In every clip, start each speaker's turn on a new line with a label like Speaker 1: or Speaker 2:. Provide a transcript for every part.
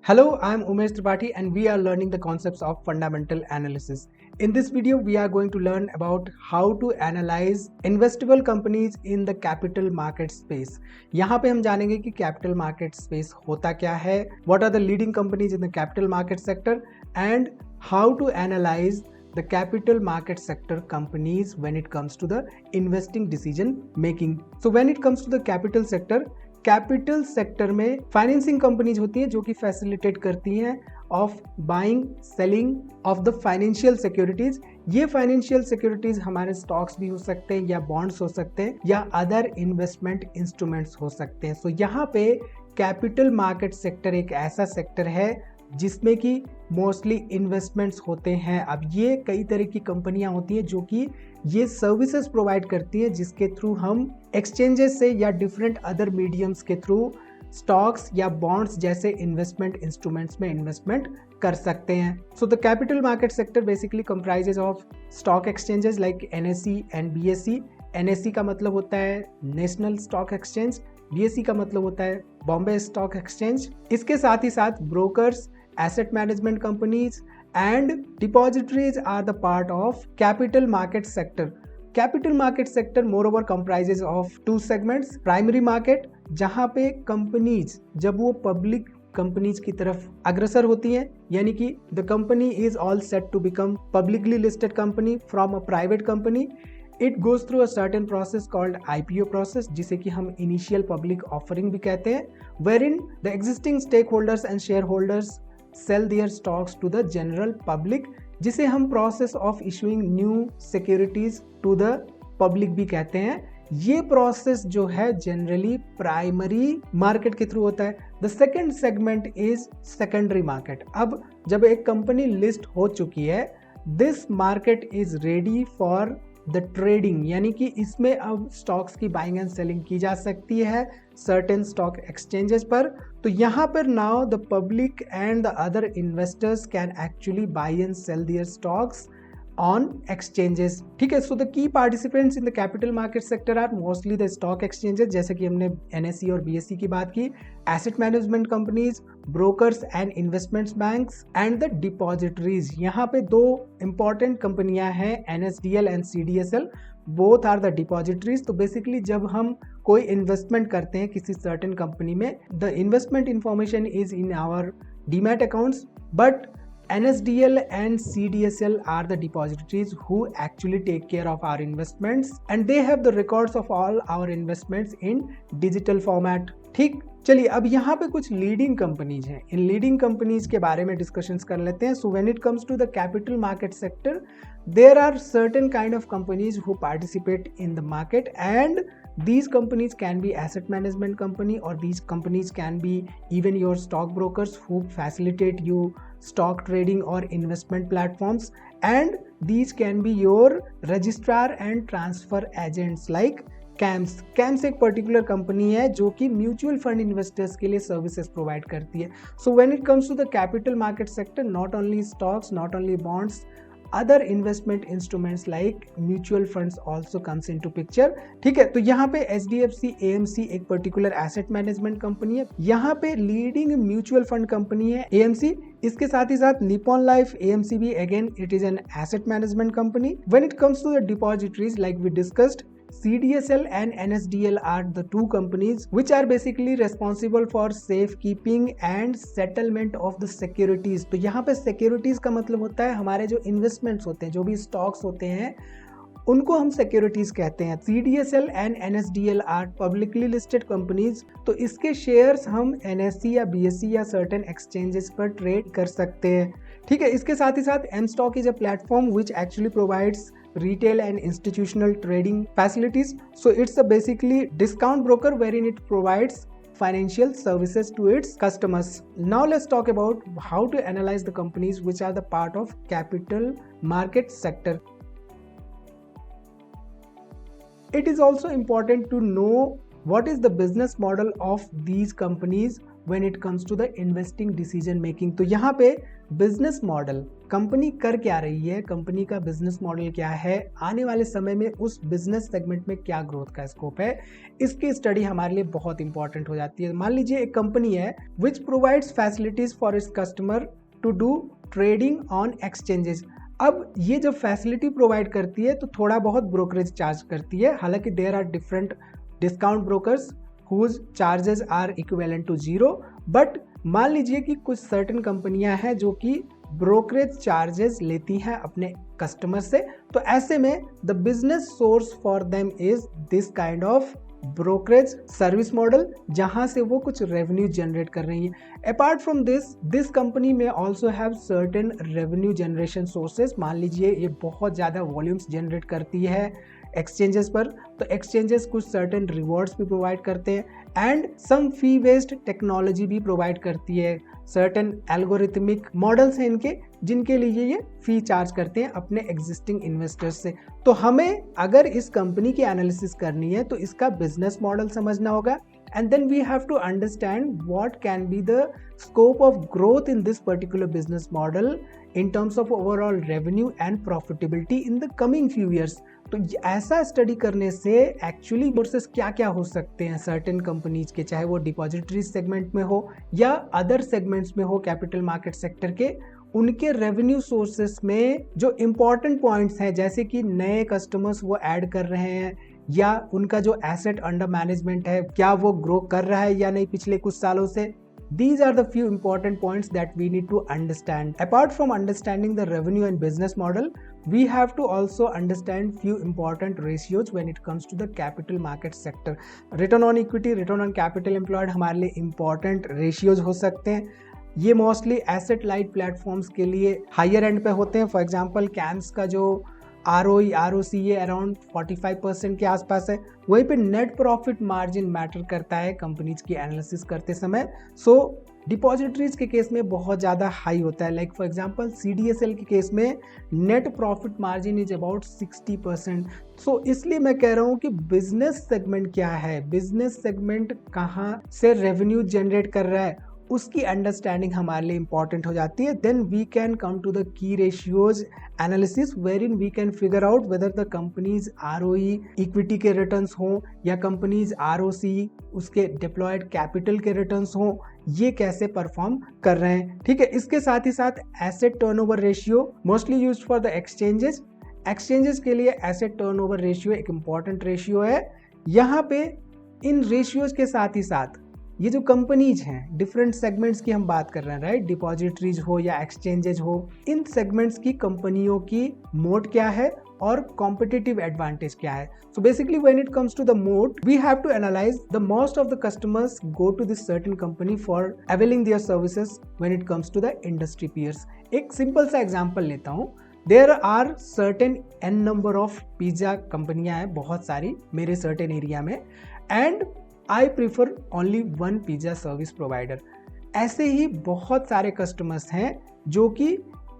Speaker 1: Hello, I am Umesh Tripathi and we are learning the concepts of fundamental analysis. In this video, we are going to learn about how to analyze investable companies in the capital market space. यहाँ पे हम जानेंगे कि capital market space होता क्या है, what are the leading companies in the capital market sector and how to analyze the capital market sector companies when it comes to the investing decision making. So when it comes to the capital sector, capital sector में financing companies होती हैं जो कि facilitate करती हैं of buying selling of the financial securities. ये financial securities हमारे stocks भी हो सकते हैं या बॉन्ड्स हो सकते हैं या अदर इन्वेस्टमेंट इंस्ट्रूमेंट्स हो सकते हैं। सो यहाँ पे कैपिटल मार्केट सेक्टर एक ऐसा सेक्टर है जिसमें कि मोस्टली इन्वेस्टमेंट्स होते हैं। अब ये कई तरह की कंपनियां होती हैं जो कि ये सर्विसेज प्रोवाइड करती हैं जिसके थ्रू हम एक्सचेंजेस से या डिफरेंट अदर मीडियम्स के थ्रू स्टॉक्स या बॉन्ड्स जैसे इन्वेस्टमेंट इंस्ट्रूमेंट्स में इन्वेस्टमेंट कर सकते हैं। So the capital market sector basically comprises of stock exchanges like NSE and BSE। NSE का मतलब होता है नेशनल स्टॉक एक्सचेंज, BSE का मतलब होता है बॉम्बे स्टॉक एक्सचेंज। इसके साथ ही साथ brokers, asset management companies and depositories are the part of capital market sector. Capital market sector moreover comprises of two segments. Primary market जहां पे कंपनीज जब वो पब्लिक कंपनीज की तरफ अग्रसर होती हैं, यानी कि the company is all set to become publicly listed company from a private company, it goes through a certain process called IPO process, जिसे कि हम इनिशियल पब्लिक ऑफरिंग भी कहते हैं, wherein the existing stakeholders and shareholders sell their stocks to the general public, जिसे हम process of issuing new securities to the public भी कहते हैं। ये प्रोसेस जो है जनरली प्राइमरी मार्केट के थ्रू होता है। The second segment is secondary market. अब जब एक कंपनी लिस्ट हो चुकी है, this market is ready for the trading, यानी कि इसमें अब स्टॉक्स की बाइंग एंड सेलिंग की जा सकती है सर्टेन स्टॉक एक्सचेंजेस पर। तो यहाँ पर now the public and the other investors can actually buy and sell their stocks on exchanges। ठीक है। So the key participants in the capital market sector are mostly the stock exchanges, जैसे कि हमने NSE और BSE की बात की, asset management companies, brokers and investments banks and the depositories. यहाँ पे दो इंपॉर्टेंट कंपनियां हैं, NSDL एंड CDSL, both are the depositories. तो बेसिकली जब हम कोई इन्वेस्टमेंट करते हैं किसी सर्टेन कंपनी में, the investment information is in our demat accounts, but NSDL and CDSL are the depositories who actually take care of our investments and they have the records of all our investments in digital format। ठीक, चलिए अब यहाँ पे कुछ leading companies हैं, इन leading companies के बारे में डिस्कशंस कर लेते हैं। So when it comes to the capital market sector, there are certain kind of companies who participate in the market and these companies can be asset management company or these companies can be even your stock brokers who facilitate you stock trading or investment platforms, and these can be your registrar and transfer agents like CAMS। CAMS एक particular company है जो कि mutual fund investors के लिए services provide करती है। So when it comes to the capital market sector, not only stocks, not only bonds, other investment instruments like mutual funds also comes into picture। ठीक है। तो यहाँ पे HDFC AMC एक पर्टिकुलर एसेट मैनेजमेंट कंपनी है, यहाँ पे leading mutual fund company है AMC। इसके साथ ही साथ निपॉन लाइफ AMC भी again it is an asset management company. When it comes to the depositories like we discussed, CDSL and NSDL are the two companies which are basically responsible for safekeeping and settlement of the securities। तो यहाँ पे securities का मतलब होता है हमारे जो investments होते हैं, जो भी stocks होते हैं, उनको हम सिक्योरिटीज कहते हैं। CDSL and NSDL are publicly listed companies, तो इसके शेयर्स हम NSE या BSE या सर्टेन एक्सचेंजेस पर ट्रेड कर सकते हैं। ठीक है। इसके साथ ही साथ mStock is a platform which actually provides retail and institutional trading facilities, so it's a basically discount broker wherein it provides financial services to its customers। Now let's talk about how to analyze the companies which are the part of capital market sector। It is also important to know what is the business model of these companies when it comes to the investing decision making. तो यहाँ पे business model, company कर क्या रही है, company का business model क्या है, आने वाले समय में उस बिजनेस सेगमेंट में क्या ग्रोथ का स्कोप है, इसकी स्टडी हमारे लिए बहुत इंपॉर्टेंट हो जाती है। मान लीजिए एक कंपनी है which provides facilities for its customer to do trading on exchanges. अब ये जब फैसिलिटी प्रोवाइड करती है तो थोड़ा बहुत ब्रोकरेज चार्ज करती है, हालांकि there are different discount brokers whose charges are equivalent to 0, but मान लीजिए कि कुछ सर्टेन कंपनियां हैं जो कि ब्रोकरेज चार्जेस लेती हैं अपने कस्टमर से, तो ऐसे में the business source for them is this kind of brokerage service model, जहां से वो कुछ रेवेन्यू जनरेट कर रही है। अपार्ट फ्रॉम दिस कंपनी में also have certain revenue generation sources. मान लीजिए ये बहुत ज़्यादा वॉल्यूम्स जनरेट करती है एक्सचेंजेस पर, तो एक्सचेंजेस कुछ सर्टेन रिवॉर्ड्स भी प्रोवाइड करते हैं and some fee based technology भी प्रोवाइड करती है। सर्टेन एल्गोरिथमिक मॉडल्स हैं इनके, जिनके लिए ये फी चार्ज करते हैं अपने एग्जिस्टिंग इन्वेस्टर्स से। तो हमें अगर इस कंपनी की एनालिसिस करनी है तो इसका बिजनेस मॉडल समझना होगा, and then we have to understand what can be the scope of growth in this particular business model in terms of overall revenue and profitability in the coming few years। तो ऐसा study करने से actually sources क्या क्या हो सकते हैं certain companies के, चाहे वो डिपॉजिटरी सेगमेंट में हो या अदर सेगमेंट्स में हो कैपिटल मार्केट सेक्टर के, उनके रेवेन्यू सोर्सेस में जो इम्पोर्टेंट पॉइंट्स हैं, जैसे कि नए कस्टमर्स वो ऐड कर रहे हैं या उनका जो एसेट अंडर मैनेजमेंट है क्या वो ग्रो कर रहा है या नहीं पिछले कुछ सालों से। These are the few important points that we need to understand. Apart from understanding the revenue and business model, we have to also understand few important ratios when it comes to the capital market sector. Return on equity, return on capital employed हमारे लिए important ratios हो सकते हैं। ये mostly asset light platforms के लिए higher and पे होते हैं। फॉर एग्जांपल कैम्स का जो ROE, ROC ये अराउंड 45% के आसपास है। वहीं पे नेट प्रॉफिट मार्जिन मैटर करता है कंपनीज की एनालिसिस करते समय। सो डिपॉजिटरीज के केस में बहुत ज़्यादा हाई होता है। लाइक फॉर एग्जांपल CDSL के केस में net profit margin is about 60%। सो इसलिए मैं कह रहा हूँ कि बिजनेस सेगमेंट क्या है, बिजनेस सेगमेंट कहाँ से रेवेन्यू जनरेट कर रहा है, उसकी अंडरस्टैंडिंग हमारे लिए इंपॉर्टेंट हो जाती है। Then we can come to the key ratios analysis wherein we can figure out whether the company's ROE equity के रिटर्न्स हों या कंपनीज ROC उसके डिप्लॉयड कैपिटल के रिटर्न्स हों, ये कैसे परफॉर्म कर रहे हैं। ठीक है, इसके साथ ही साथ asset turnover ratio mostly used for the exchanges. Exchanges के लिए एसेट टर्नओवर रेशियो एक इम्पॉर्टेंट रेशियो है। यहाँ पे इन रेशियोज के साथ ही साथ ये जो कंपनीज हैं डिफरेंट सेगमेंट्स की हम बात कर रहे हैं, राइट, डिपॉजिटरीज हो या एक्सचेंजेज हो, इन सेगमेंट्स की कंपनियों की मोट क्या है और कॉम्पिटिटिव एडवांटेज क्या है। So basically when it comes to the moat we have to analyse the most of the customers go to this certain company for availing their services when it comes to the industry peers. एक simple सा example लेता हूँ। There are certain n number of pizza कंपनियां हैं, बहुत सारी मेरे certain area में, and I prefer only one pizza service provider। ऐसे ही बहुत सारे कस्टमर्स हैं जो कि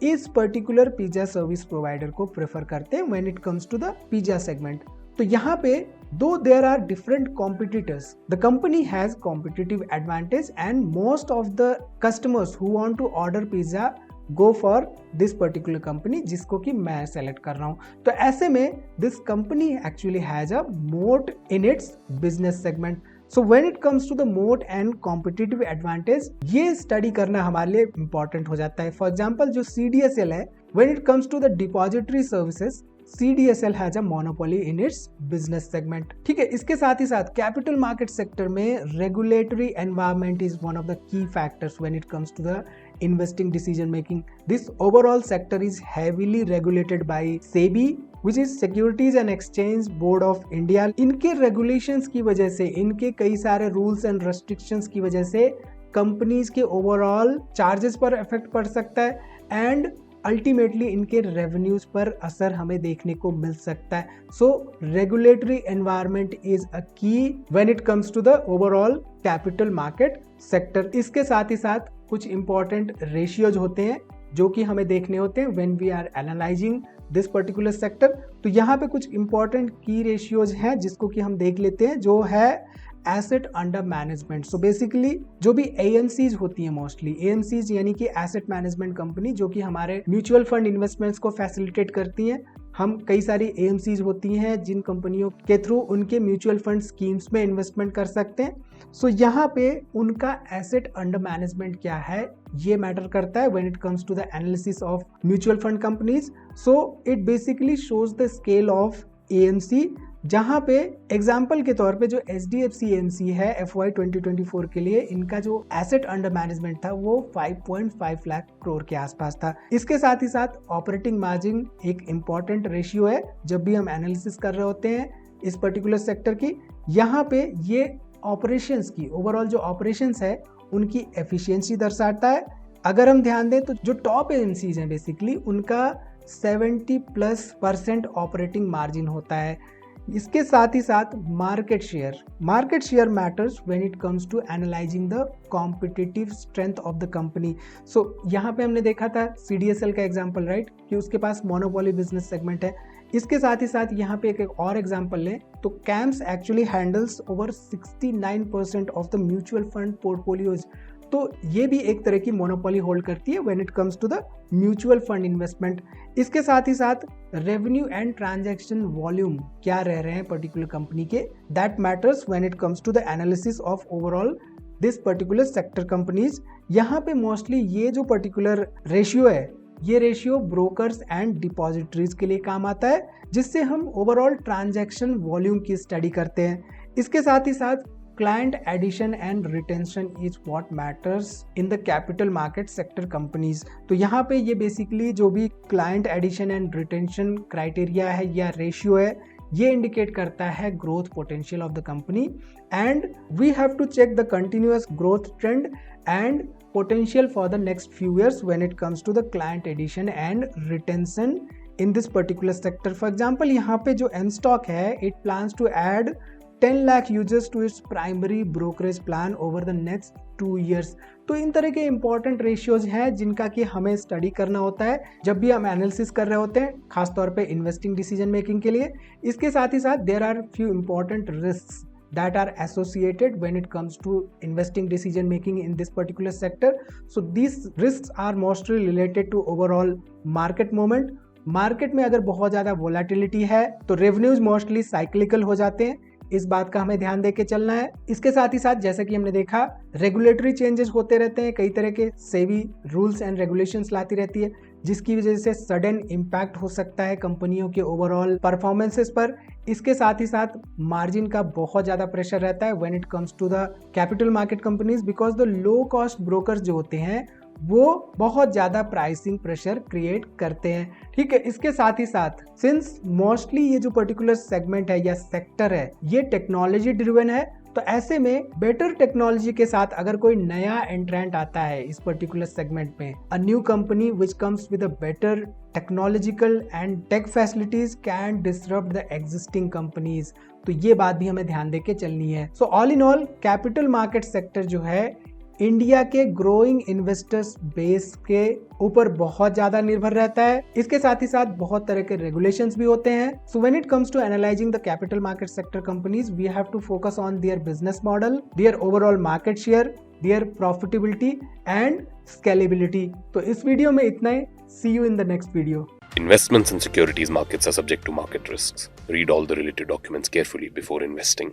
Speaker 1: इस पर्टिकुलर पिज्जा सर्विस प्रोवाइडर को प्रेफर करते हैं when it comes to the pizza segment. तो यहाँ पे दो there are different competitors, the company has competitive advantage and most of the customers who want to order pizza go for this particular company, जिसको कि मैं select कर रहा हूं। तो ऐसे में this company actually has a moat in its business segment. So when it comes to the moat and competitive advantage, ये स्टडी करना हमारे लिए इंपॉर्टेंट हो जाता है। फॉर एग्जांपल जो CDSL है, when it comes to the depository services, CDSL has a monopoly in its business segment. ठीक है, इसके साथ ही साथ कैपिटल मार्केट सेक्टर में regulatory environment is one of the की factors when it comes to the investing decision making. This overall sector is heavily regulated by SEBI, which is Securities and Exchange Board of India। इनके regulations की वजह से, इनके कई सारे rules and restrictions की वजह से कंपनीज के ओवरऑल चार्जेस पर इफेक्ट पड़ सकता है एंड अल्टीमेटली इनके रेवेन्यूज पर असर हमें देखने को मिल सकता है। So regulatory environment is a key when it comes to the overall capital market sector. इसके साथ ही साथ कुछ इंपॉर्टेंट रेशियोज होते हैं जो कि हमें देखने होते हैं when we are analysing this particular sector. तो यहाँ पे कुछ इंपॉर्टेंट की रेशियोज हैं जिसको कि हम देख लेते हैं, जो है asset under management. So basically जो भी एएमसीज होती हैं, मोस्टली एएमसीज यानी कि एसेट मैनेजमेंट कंपनी, जो कि हमारे म्यूचुअल फंड इन्वेस्टमेंट्स को फैसिलिटेट करती हैं। हम कई सारी एएमसीज होती हैं जिन कंपनियों के थ्रू उनके म्यूचुअल फंड स्कीम्स में इन्वेस्टमेंट कर सकते हैं। सो यहाँ पे उनका एसेट अंडर मैनेजमेंट क्या है ये मैटर करता है when it comes to the analysis of mutual fund companies. So it basically shows the scale of AMC, जहां पे एग्जाम्पल के तौर पे जो HDFC AMC है FY 2024 के लिए इनका जो एसेट अंडर मैनेजमेंट था वो 5.5 लाख करोड़ के आसपास था। इसके साथ ही साथ ऑपरेटिंग मार्जिन एक इम्पॉर्टेंट रेशियो है जब भी हम एनालिसिस कर रहे होते हैं इस पर्टिकुलर सेक्टर की। यहाँ पे ये ऑपरेशंस की ओवरऑल जो ऑपरेशंस है उनकी एफिशिएंसी दर्शाता है। अगर हम ध्यान दें तो जो टॉप एजेंसीज हैं बेसिकली उनका 70+% ऑपरेटिंग मार्जिन होता है। इसके साथ ही साथ market share matters when it comes to analysing the competitive strength of the company. So यहाँ पे हमने देखा था CDSL का एग्जांपल, राइट, कि उसके पास मोनोपोली बिजनेस सेगमेंट है। इसके साथ ही साथ यहाँ पे एक और एग्जांपल लें तो camps actually handles over 69% of the mutual fund portfolios. तो ये भी एक तरह की मोनोपोली होल्ड करती है when it comes to the mutual fund investment. इसके साथ ही साथ रेवेन्यू एंड ट्रांजैक्शन वॉल्यूम क्या रह रहे हैं पर्टिकुलर कंपनी के, that matters when it comes to the analysis of overall this particular sector companies. यहाँ पे मोस्टली ये जो पर्टिकुलर रेशियो है ये रेशियो ब्रोकर्स एंड डिपॉजिटरीज के लिए काम आता है, जिससे हम ओवरऑल ट्रांजैक्शन वॉल्यूम की स्टडी करते हैं। इसके साथ ही साथ client addition and retention is what matters in the capital market sector companies। तो यहाँ पे ये बेसिकली जो भी client addition and retention criteria है या रेशियो है ये इंडिकेट करता है growth potential of the company, and we have to check the continuous growth trend and potential for the next few years when it comes to the client addition and retention in this particular sector। For example, यहाँ पे जो mstock है it plans to add 10 lakh users to its primary brokerage plan over the next 2 years। तो इन तरह के important ratios हैं जिनका कि हमें स्टडी करना होता है जब भी हम एनालिसिस कर रहे होते हैं, खासतौर पे इन्वेस्टिंग डिसीजन मेकिंग के लिए। इसके साथ ही साथ there are few important risks that are associated when it comes to investing decision making in this particular sector। So these risks are mostly related to overall market movement। Market में अगर बहुत ज़्यादा वोलेटिलिटी है तो revenues mostly cyclical हो जाते हैं, इस बात का हमें ध्यान देके चलना है। इसके साथ ही साथ जैसा कि हमने देखा रेगुलेटरी चेंजेस होते रहते हैं, कई तरह के सेबी रूल्स एंड रेगुलेशंस लाती रहती है जिसकी वजह से सडन इम्पैक्ट हो सकता है कंपनियों के ओवरऑल परफॉर्मेंसेस पर। इसके साथ ही साथ मार्जिन का बहुत ज़्यादा प्रेशर रहता है when it comes to the capital market companies, because the low cost brokers जो होते हैं वो बहुत ज्यादा प्राइसिंग प्रेशर क्रिएट करते हैं। ठीक है, इसके साथ ही साथ सिंस मोस्टली ये जो पर्टिकुलर सेगमेंट है या सेक्टर है ये टेक्नोलॉजी ड्रिवन है, तो ऐसे में बेटर टेक्नोलॉजी के साथ अगर कोई नया एंट्रेंट आता है इस पर्टिकुलर सेगमेंट में, a new company which comes with a better technological and tech facilities can disrupt the existing companies. तो ये बात भी हमें ध्यान देके चलनी है। So all in all capital market sector जो है इंडिया के ग्रोइंग इन्वेस्टर्स बेस के ऊपर बहुत ज्यादा निर्भर रहता है। इसके साथ ही साथ बहुत तरह के रेगुलेशंस भी होते हैं। So when it comes to analysing the capital market sector companies we have to focus on their business model, their overall market share, their profitability and scalability. तो इस वीडियो में इतना ही। See you in the next video.
Speaker 2: Investments in securities markets are subject to market risks. Read all the related documents carefully before investing.